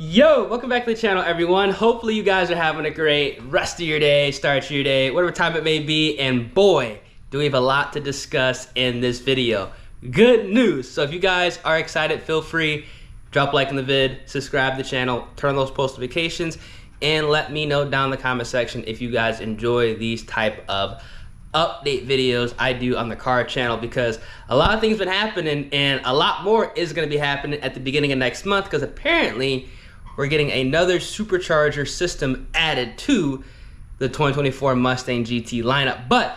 Yo, welcome back to the channel, everyone. Hopefully you guys are having a great rest of your day, start to your day, whatever time it may be. And boy, do we have a lot to discuss in this video. Good news. So if you guys are excited, feel free, drop a like in the vid, subscribe to the channel, turn on those post notifications, and let me know down in the comment section if you guys enjoy these type of update videos I do on the car channel, because a lot of things been happening and a lot more is going to be happening at the beginning of next month, because apparently we're getting another supercharger system added to the 2024 Mustang GT lineup. But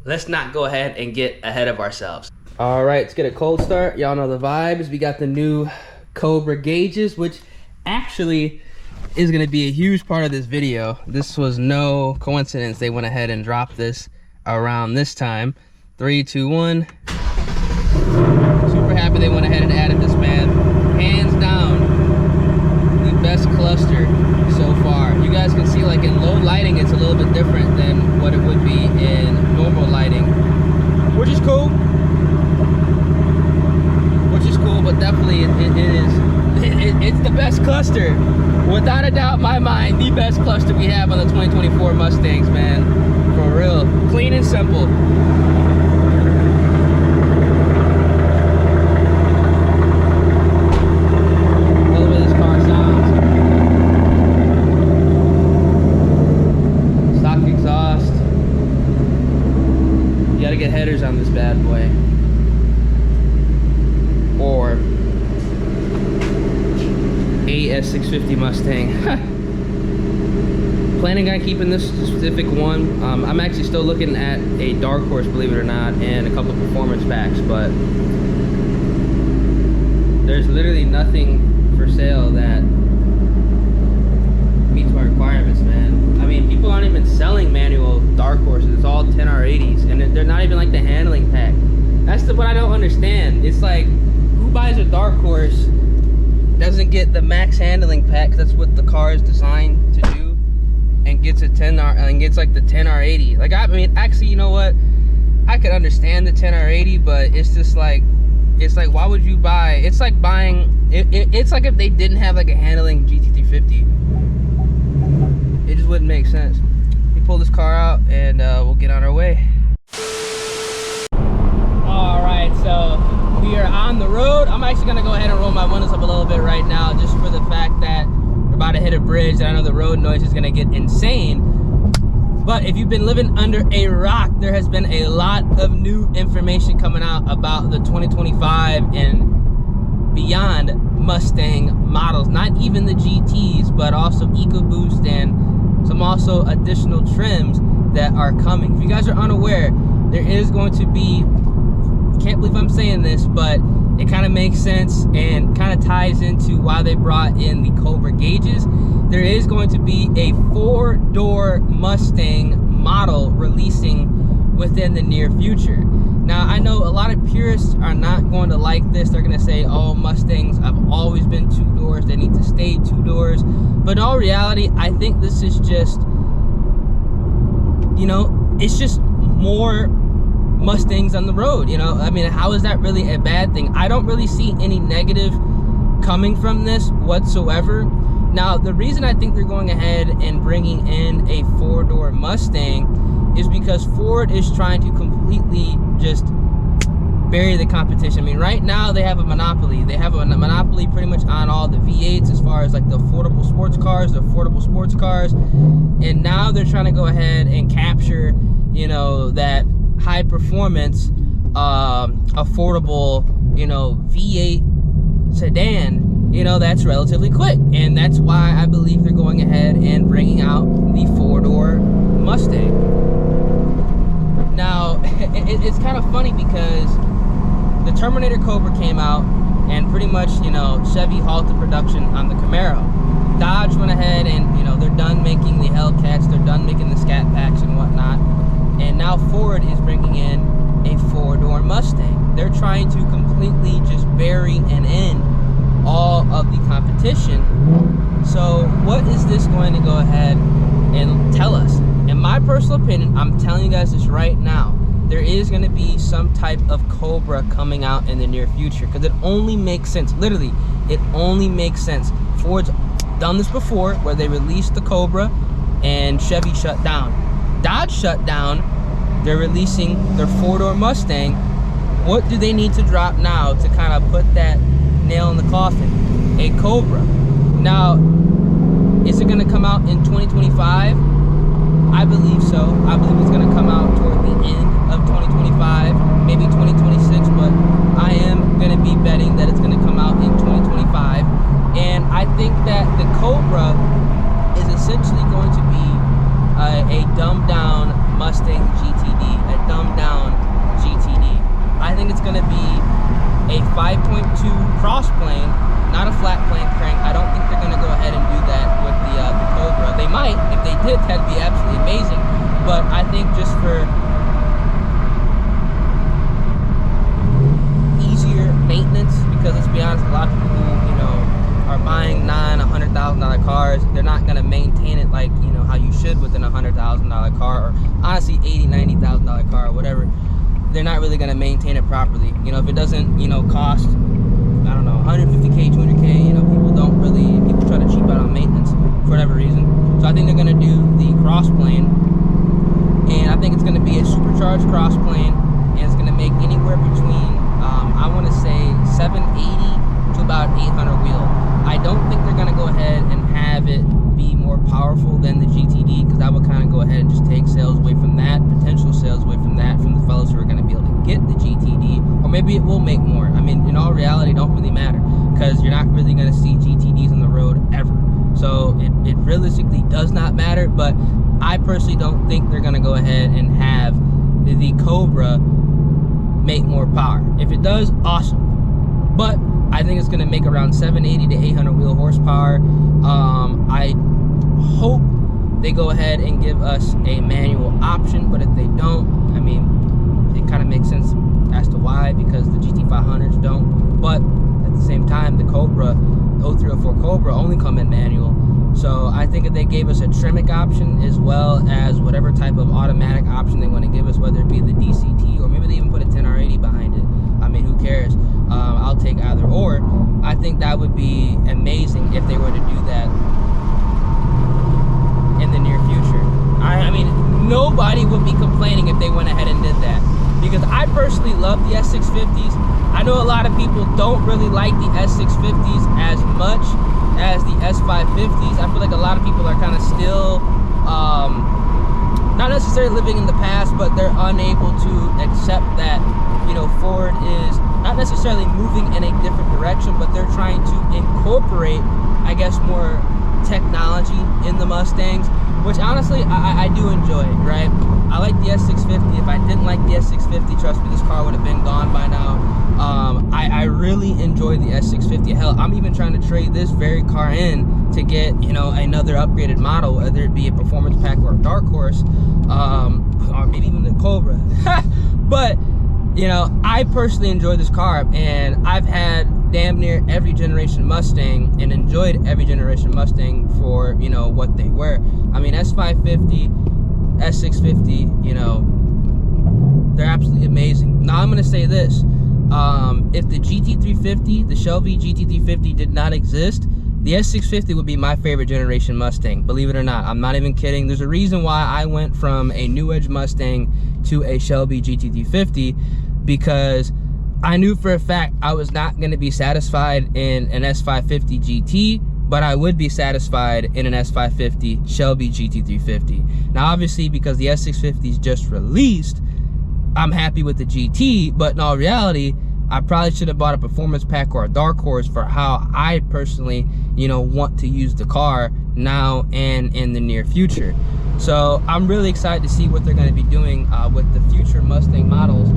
let's not go ahead and get ahead of ourselves. All right, let's get a cold start. Y'all know the vibes. We got the new Cobra gauges, which actually is going to be a huge part of this video. This was no coincidence. They went ahead and dropped this around this time. 3, 2, 1. Super happy they went ahead and added this, man. Hands down, the best cluster so far. You guys can see, like, in low lighting it's a little bit different than what it would be in normal lighting, which is cool. But definitely it's the best cluster, without a doubt in my mind. The best cluster we have on the 2024 Mustangs, man, for real. Clean and simple. Love the way this car sounds. Stock exhaust. You gotta get headers on this bad boy, or AS650 Mustang. Planning on keeping this specific one. I'm actually still looking at a dark horse, believe it or not, and a couple of performance packs, but there's literally nothing for sale that meets my requirements, man. I mean, people aren't even selling manual dark horses. It's all 10R80s, and they're not even like the handling pack. That's what I don't understand. It's like, who buys a dark horse doesn't get the max handling pack, 'cause that's what the car is designed to do, and gets a 10R and gets like the 10R80? Like, I mean, actually, you know what, I could understand the 10R80, but it's just like, it's like, why would you buy? It's like buying it's like if they didn't have like a handling GT350. It just wouldn't make sense. We pull this car out and we'll get on our way. All right, so we are on the road. I'm actually gonna go ahead and roll my windows up a little bit right now, just for the fact that we're about to hit a bridge and I know the road noise is gonna get insane. But if you've been living under a rock, there has been a lot of new information coming out about the 2025 and beyond Mustang models. Not even the GTs, but also EcoBoost and some also additional trims that are coming. If you guys are unaware, there is going to be, can't believe I'm saying this, but it kind of makes sense and kind of ties into why they brought in the Cobra gauges. There is going to be a 4-door Mustang model releasing within the near future. Now, I know a lot of purists are not going to like this. They're going to say, oh, Mustangs have always been 2 doors. They need to stay 2 doors. But in all reality, I think this is just, you know, it's just more Mustangs on the road. You know, I mean, how is that really a bad thing? I don't really see any negative coming from this whatsoever. Now, the reason I think they're going ahead and bringing in a 4-door Mustang is because Ford is trying to completely just bury the competition. I mean, right now they have a monopoly. They have a monopoly pretty much on all the V8s, as far as like the affordable sports cars, and now they're trying to go ahead and capture, you know, that high performance affordable, you know, V8 sedan, you know, that's relatively quick. And that's why I believe they're going ahead and bringing out the 4-door Mustang. Now, it's kind of funny because the Terminator Cobra came out and pretty much, you know, Chevy halted production on the Camaro. Dodge went ahead and, you know, they're done making the Hellcats, they're done making the Scatpacks and whatnot. And now Ford is bringing in a 4-door Mustang. They're trying to completely just bury and end all of the competition. So what is this going to go ahead and tell us? In my personal opinion, I'm telling you guys this right now, there is going to be some type of Cobra coming out in the near future, because it only makes sense. Literally, it only makes sense. Ford's done this before, where they released the Cobra and Chevy shut down. Dodge shut down. They're releasing their 4-door Mustang. What do they need to drop now to kind of put that nail in the coffin? A Cobra. Now, is it going to come out in 2025? I believe so. I believe it's going to come out toward the end of 2025, maybe 2026, but I am going to be betting that it's going to come out in 2025. And I think that the Cobra is essentially going to be a dumbed down Mustang GTD, a dumbed down GTD. I think it's going to be a 5.2 cross plane, not a flat plane crank. I don't think they're going to go ahead and do that with the Cobra. They might. If they did, that'd be absolutely amazing. But I think just for easier maintenance, because let's be honest, a lot of people who, you know, are buying $100,000 cars, they're not going to maintain it like, you know, how you should with a $100,000 car, or honestly $80,000, $90,000 car, or whatever. They're not really going to maintain it properly. You know, if it doesn't, you know, cost, I don't know, 150K, 200K, you know, people try to cheap out on maintenance for whatever reason. So I think they're going to do the cross plane, and I think it's going to be a supercharged cross plane, and it's going to make anywhere between, I want to say 780 to about 800 wheel. I don't think they're going to go ahead and have it be more powerful than the GTD, because that would kind of go ahead and just take sales away from that, potential sales away from that, from the fellows who are going to be able to get the GTD, or maybe it will make more. I mean, in all reality, it don't really matter, because you're not really going to see GTDs on the road ever. So it realistically does not matter, but I personally don't think they're going to go ahead and have the Cobra make more power. If it does, awesome. But I think it's going to make around 780 to 800 wheel horsepower. I hope they go ahead and give us a manual option, but if they don't, I mean, it kind of makes sense as to why, because the GT500s don't. But at the same time, the Cobra, 0304 Cobra, only come in manual. So I think if they gave us a Tremec option, as well as whatever type of automatic option they want to give us, whether it be the DCT, or maybe they even put a 10R80 behind it, I mean, who cares? I'll take either or. I think that would be amazing if they were to do that in the near future. I mean, nobody would be complaining if they went ahead and did that, because I personally love the S650s. I know a lot of people don't really like the S650s as much as the S550s. I feel like a lot of people are kind of still not necessarily living in the past, but they're unable to accept that, you know, Ford is not necessarily moving in a different direction, but they're trying to incorporate, I guess, more technology in the Mustangs, which honestly I do enjoy, right? I like the S650. If I didn't like the S650, trust me, this car would have been gone by now. I really enjoy the S650. Hell, I'm even trying to trade this very car in to get, you know, another upgraded model, whether it be a performance pack or a dark horse, or maybe even the Cobra. But, you know, I personally enjoy this car, and I've had damn near every generation Mustang and enjoyed every generation Mustang for, you know, what they were. I mean, S550, S650, you know, they're absolutely amazing. Now, I'm going to say this. If the GT350, the Shelby GT350 did not exist, the S650 would be my favorite generation Mustang. Believe it or not, I'm not even kidding. There's a reason why I went from a New Edge Mustang to a Shelby GT350, because I knew for a fact I was not going to be satisfied in an S550 GT, but I would be satisfied in an S550 Shelby GT350. Now, obviously, because the S650 is just released, I'm happy with the GT, but in all reality, I probably should have bought a performance pack or a dark horse for how I personally, you know, want to use the car now and in the near future. So I'm really excited to see what they're going to be doing with the future Mustang models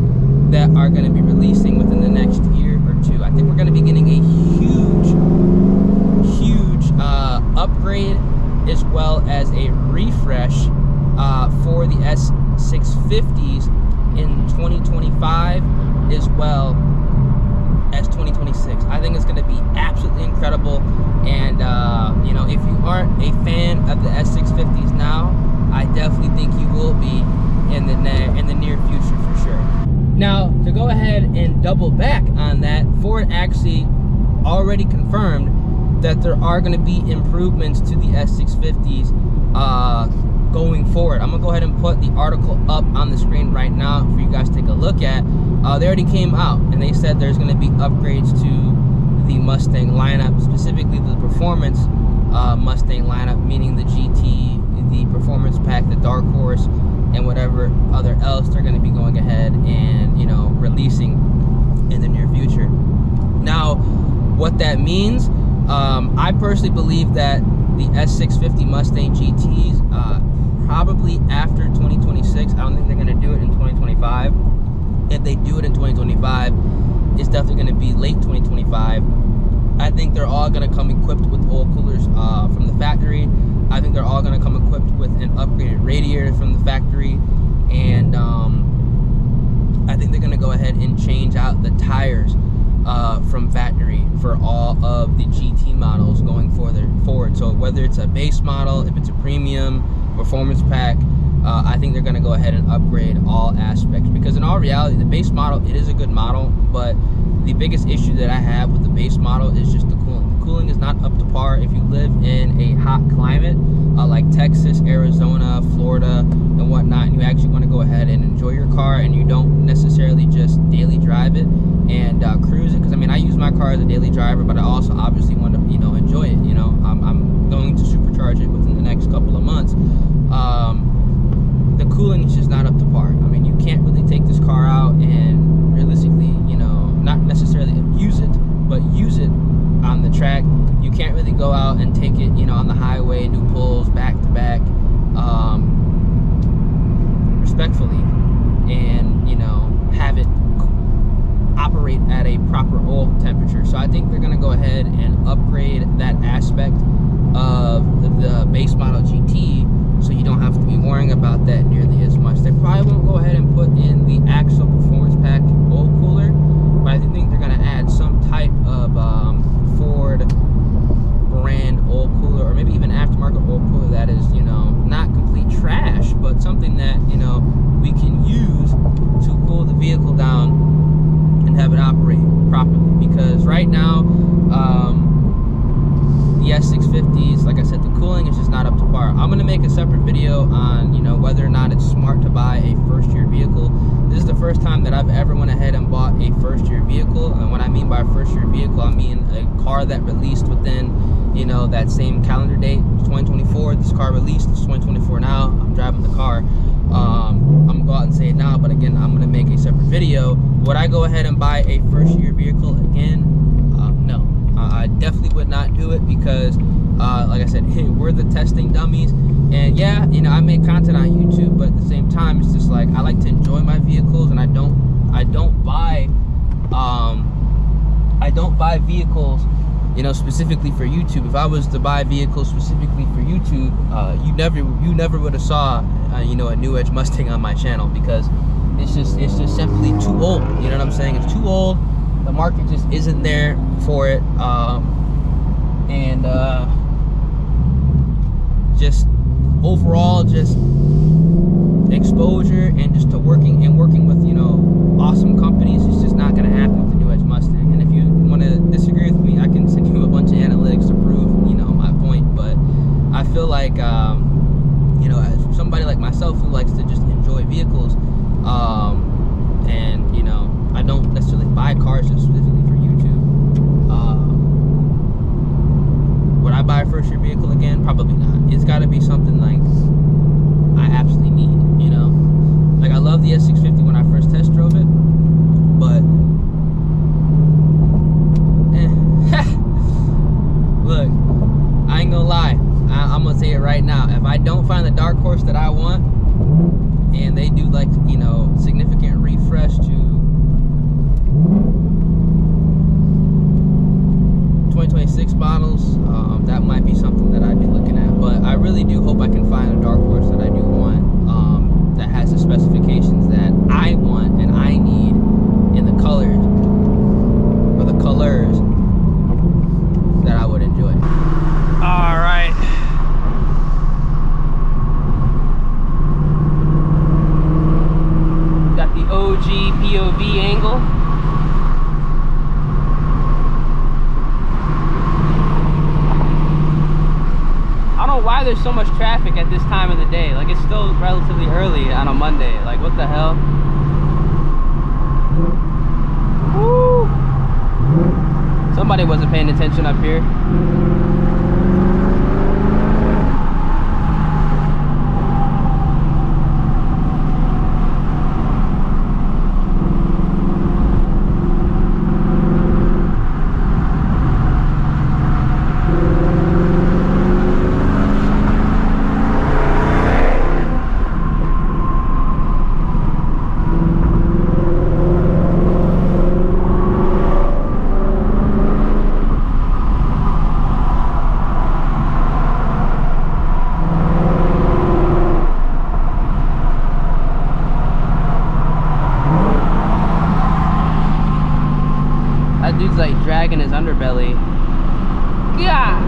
that are going to be releasing within the next year or two. I think we're going to be getting a huge upgrade, as well as a refresh for the S650s in 2025, as well as 2026. I think it's going to be absolutely incredible. And you know, if you aren't a fan of the S650s now, I definitely think you will be in the near future for sure. Now, to go ahead and double back on that, Ford actually already confirmed that there are going to be improvements to the S650s going forward. I'm gonna go ahead and put the article up on the screen right now for you guys to take a look at. They already came out and they said there's going to be upgrades to the Mustang lineup, specifically the performance Mustang lineup, meaning the GT, the performance pack, the Dark Horse, and whatever other else they're going to be going ahead and, you know, releasing in the near future. Now, what that means, I personally believe that the S650 Mustang GTs, probably after 2026, I don't think they're going to do it in 2025. If they do it in 2025, it's definitely going to be late 2025. I think they're all going to come equipped with oil coolers from the factory. I think they're all going to come equipped with an upgraded radiator from the factory. And I think they're going to go ahead and change out the tires from factory for all of the GT models going forward. So whether it's a base model, if it's a premium, performance pack, I think they're going to go ahead and upgrade all aspects, because in all reality, the base model, it is a good model, but the biggest issue that I have with the base model is just the cooling. The cooling is not up to par. If you live in a hot climate like Texas, Arizona, Florida, and whatnot, and you actually want to go ahead and enjoy your car, and you don't necessarily just daily drive it and cruise it, because I mean, I use my car as a daily driver, but I also obviously want to, you know, enjoy it. You know, I'm going to supercharge it within the next couple of months. The cooling is just not up to par. I mean, you can't really take this car out and realistically, you know, not necessarily abuse it, but use it on the track. You can't really go out and take it, you know, on the highway and do pulls back to back respectfully, and, you know, have it operate at a proper oil temperature. So I think they're going to go ahead and upgrade that aspect of the base model GT, so you don't have to be worrying about that nearly as much. They probably won't go ahead and put in the actual performance pack oil cooler, but I think they're going to add some type of Ford brand oil cooler, or maybe even aftermarket oil cooler that is, you know, not complete trash, but something that, you know, we can use to cool the vehicle down and have it operate properly. Because right now, the S650s, like I said, the cooling is just not up to par. I'm going to make a separate video on, you know, whether or not it's smart to buy a first-year vehicle. This is the first time that I've ever went ahead and bought a first-year vehicle, and what I mean by a first-year vehicle, I mean a car that released within, you know, that same calendar date. 2024, this car released. It's 2024 now. I'm driving the car. I'm gonna go out and say it now, but again, I'm gonna make a separate video. Would I go ahead and buy a first-year vehicle again? No. I definitely would not do it, because like I said, we're the testing dummies, and yeah, you know, I make content on YouTube, but at the same time, it's just like, I like to enjoy my vehicles, and I don't buy vehicles, you know, specifically for YouTube. If I was to buy vehicles specifically for YouTube, you never would have saw you know, a new Edge Mustang on my channel, because it's just simply too old. You know what I'm saying? It's too old. The market just isn't there for it, and just overall, just exposure and just to working with, you know, awesome companies, it's just not going to happen with the new Edge Mustang. And if you want to disagree with me, I can send you a bunch of analytics to prove, you know, my point. But I feel like, you know, as somebody like myself who likes to just enjoy vehicles, and, you know, I don't necessarily buy cars just specifically for YouTube. Would I buy a first-year vehicle again? Probably not. It's got to be something like I absolutely need, you know? Like, I love the S650 when I first test drove it, but look, I ain't gonna lie. I'm gonna say it right now. If I don't find the Dark Horse that I want, and they do, like, you know, significant refresh to 2026 models, that might be something that I'd be looking at. But I really do hope I can find a Dark Horse that I do want, that has the specifications that I want and I need in the colors, or the colors that I would enjoy. All right. Got the OG POV angle. why there's so much traffic at this time of the day. Like, it's still relatively early on a Monday. Like, what the hell? Woo! Somebody wasn't paying attention up here. Dude's like dragging his underbelly. Yeah.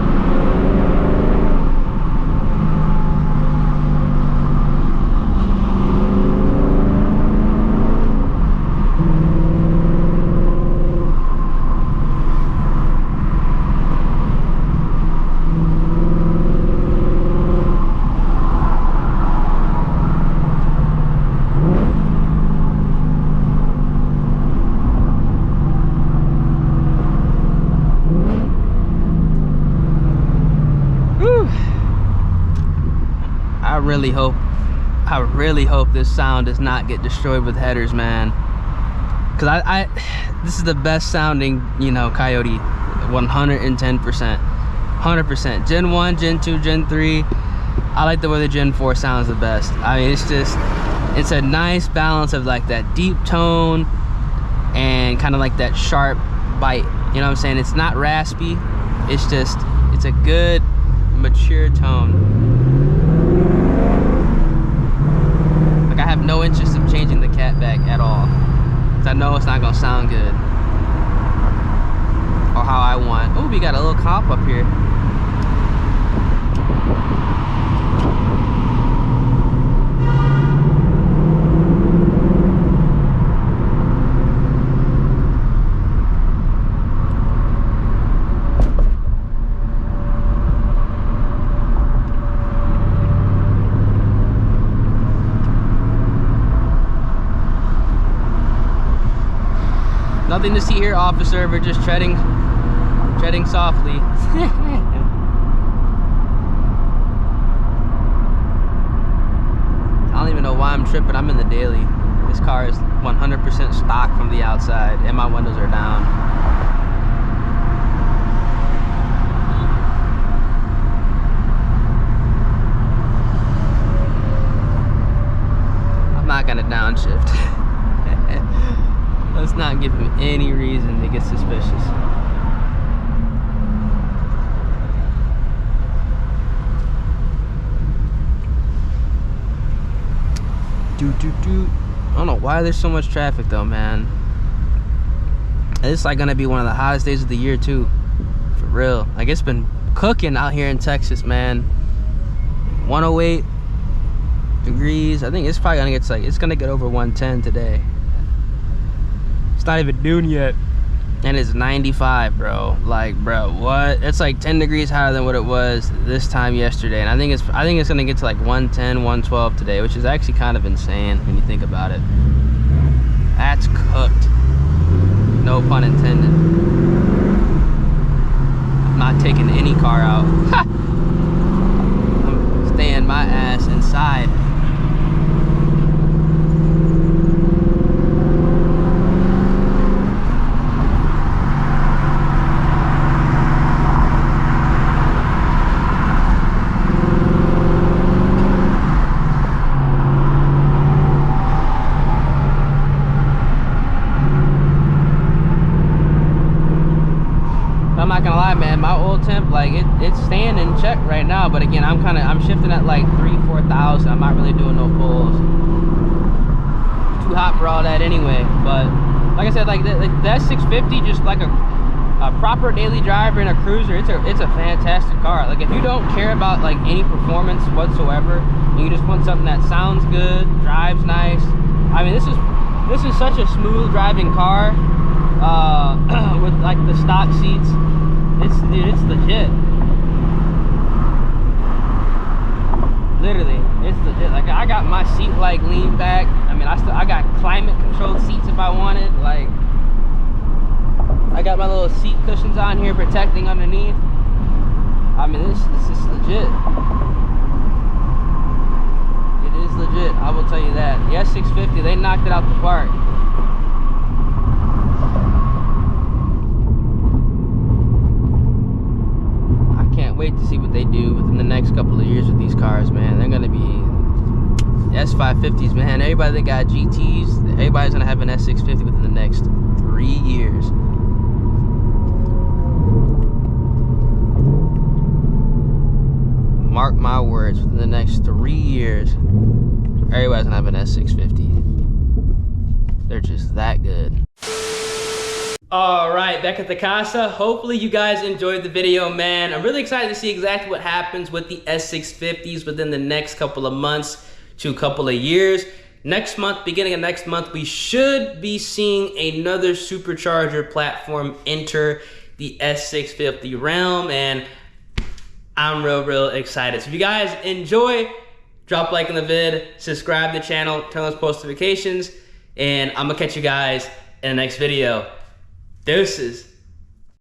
I really hope this sound does not get destroyed with headers, man. Cause this is the best sounding, you know, Coyote, 110%, 100%. Gen 1, Gen 2, Gen 3. I like the way the Gen 4 sounds the best. I mean, it's a nice balance of like that deep tone and kind of like that sharp bite. You know what I'm saying? It's not raspy. It's a good, mature tone. I have no interest in changing the Scatpack at all, because I know it's not gonna sound good or how I want. Oh, we got a little cop up here. Nothing to see here, officer. We're just treading softly. I don't even know why I'm tripping. I'm in the daily. This car is 100% stock from the outside, and my windows are down. I'm not gonna downshift. Let's not give him any reason to get suspicious. I don't know why there's so much traffic though, man. It's like gonna be one of the hottest days of the year too. For real. Like, it's been cooking out here in Texas, man. 108 degrees. I think it's probably gonna get to, like, it's gonna get over 110 today. It's not even noon yet, and it's 95, bro. Like, bro, what? It's like 10 degrees higher than what it was this time yesterday, and I think it's gonna get to like 110, 112 today, which is actually kind of insane when you think about it. That's cooked. No pun intended. I'm not taking any car out. I'm staying my ass inside. Man, my oil temp, like, it's staying in check right now, but again, I'm shifting at like 3,000–4,000. I'm not really doing no pulls. It's too hot for all that anyway. But like I said, like that 650, just like a proper daily driver in a cruiser, it's a fantastic car. Like, if you don't care about like any performance whatsoever, and you just want something that sounds good, drives nice, I mean, this is such a smooth driving car with like the stock seats. Dude, it's legit. got my seat like lean back. I mean, I got climate controlled seats if I wanted. Like, I got my little seat cushions on here protecting underneath. I mean, this is legit. It is legit, I will tell you that. The S650, they knocked it out the park. I can't wait to see what they do within the next couple of years with these cars, man. They're gonna be S550s, man. Everybody that got GTs, everybody's gonna have an S650 within the next 3 years. Mark my words, within the next 3 years, everybody's gonna have an S650. They're just that good. All right, back at the casa. Hopefully you guys enjoyed the video, man. I'm really excited to see exactly what happens with the S650s within the next couple of months to a couple of years. Next month, beginning of next month, we should be seeing another supercharger platform enter the S650 realm, and I'm real excited. So if you guys enjoy, drop a like on the vid, subscribe to the channel, turn on those post notifications, and I'm gonna catch you guys in the next video. Deuces.